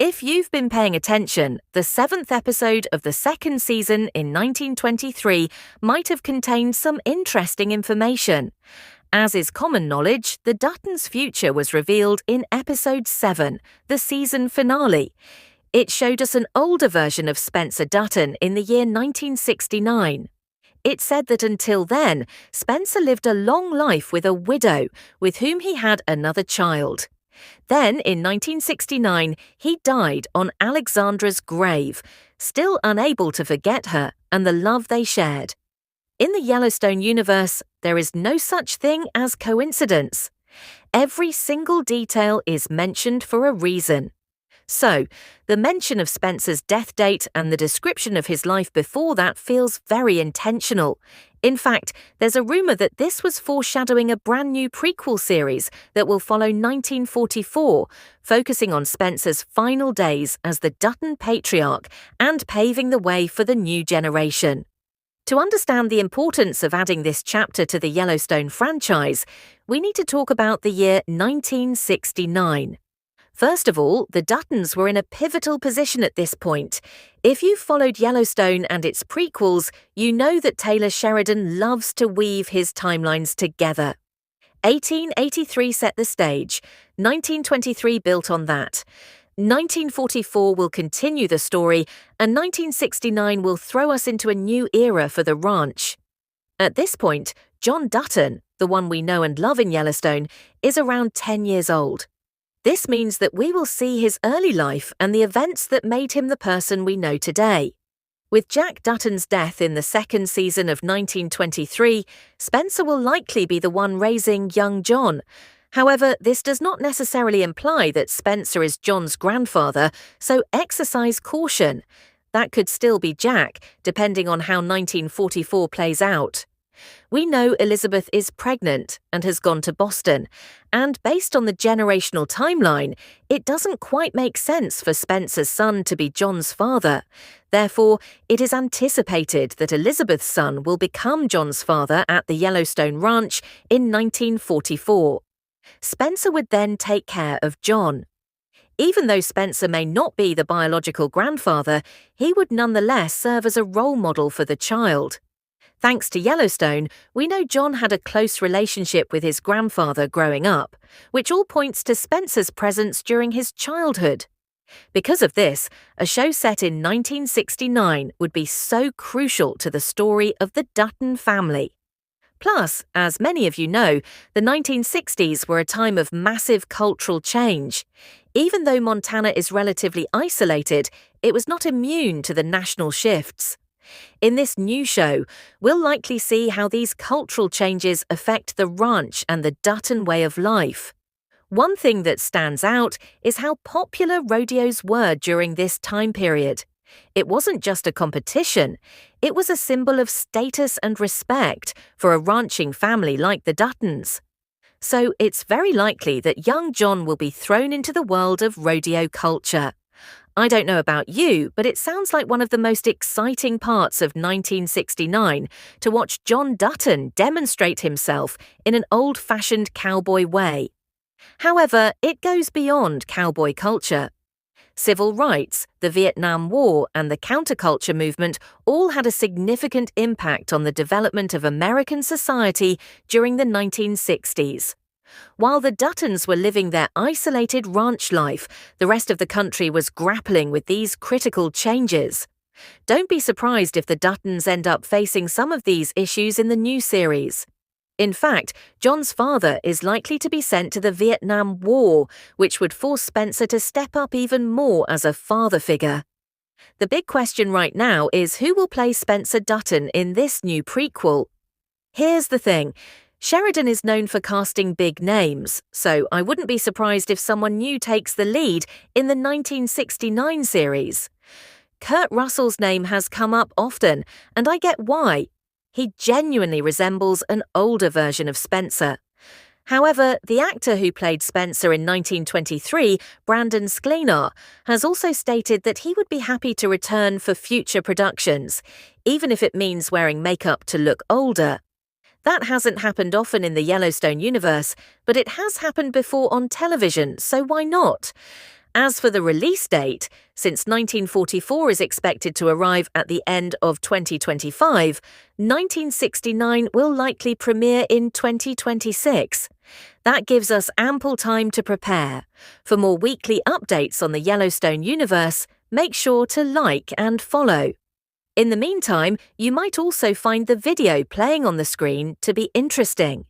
If you've been paying attention, the 7th episode of the second season in 1923 might have contained some interesting information. As is common knowledge, the Duttons' future was revealed in episode 7, the season finale. It showed us an older version of Spencer Dutton in the year 1969. It said that until then, Spencer lived a long life with a widow, with whom he had another child. Then, in 1969, he died on Alexandra's grave, still unable to forget her and the love they shared. In the Yellowstone universe, there is no such thing as coincidence. Every single detail is mentioned for a reason. So, the mention of Spencer's death date and the description of his life before that feels very intentional. In fact, there's a rumor that this was foreshadowing a brand new prequel series that will follow 1944, focusing on Spencer's final days as the Dutton patriarch and paving the way for the new generation. To understand the importance of adding this chapter to the Yellowstone franchise, we need to talk about the year 1969. First of all, the Duttons were in a pivotal position at this point. If you've followed Yellowstone and its prequels, you know that Taylor Sheridan loves to weave his timelines together. 1883 set the stage, 1923 built on that. 1944 will continue the story, and 1969 will throw us into a new era for the ranch. At this point, John Dutton, the one we know and love in Yellowstone, is around 10 years old. This means that we will see his early life and the events that made him the person we know today. With Jack Dutton's death in the second season of 1923, Spencer will likely be the one raising young John. However, this does not necessarily imply that Spencer is John's grandfather, so exercise caution. That could still be Jack, depending on how 1944 plays out. We know Elizabeth is pregnant and has gone to Boston, and based on the generational timeline, it doesn't quite make sense for Spencer's son to be John's father. Therefore, it is anticipated that Elizabeth's son will become John's father at the Yellowstone Ranch in 1944. Spencer would then take care of John. Even though Spencer may not be the biological grandfather, he would nonetheless serve as a role model for the child. Thanks to Yellowstone, we know John had a close relationship with his grandfather growing up, which all points to Spencer's presence during his childhood. Because of this, a show set in 1969 would be so crucial to the story of the Dutton family. Plus, as many of you know, the 1960s were a time of massive cultural change. Even though Montana is relatively isolated, it was not immune to the national shifts. In this new show, we'll likely see how these cultural changes affect the ranch and the Dutton way of life. One thing that stands out is how popular rodeos were during this time period. It wasn't just a competition, it was a symbol of status and respect for a ranching family like the Duttons. So it's very likely that young John will be thrown into the world of rodeo culture. I don't know about you, but it sounds like one of the most exciting parts of 1969 to watch John Dutton demonstrate himself in an old-fashioned cowboy way. However, it goes beyond cowboy culture. Civil rights, the Vietnam War, and the counterculture movement all had a significant impact on the development of American society during the 1960s. While the Duttons were living their isolated ranch life, the rest of the country was grappling with these critical changes. Don't be surprised if the Duttons end up facing some of these issues in the new series. In fact, John's father is likely to be sent to the Vietnam War, which would force Spencer to step up even more as a father figure. The big question right now is who will play Spencer Dutton in this new prequel? Here's the thing. Sheridan is known for casting big names, so I wouldn't be surprised if someone new takes the lead in the 1969 series. Kurt Russell's name has come up often, and I get why. He genuinely resembles an older version of Spencer. However, the actor who played Spencer in 1923, Brandon Sklenar, has also stated that he would be happy to return for future productions, even if it means wearing makeup to look older. That hasn't happened often in the Yellowstone universe, but it has happened before on television, so why not? As for the release date, since 1944 is expected to arrive at the end of 2025, 1969 will likely premiere in 2026. That gives us ample time to prepare. For more weekly updates on the Yellowstone universe, make sure to like and follow. In the meantime, you might also find the video playing on the screen to be interesting.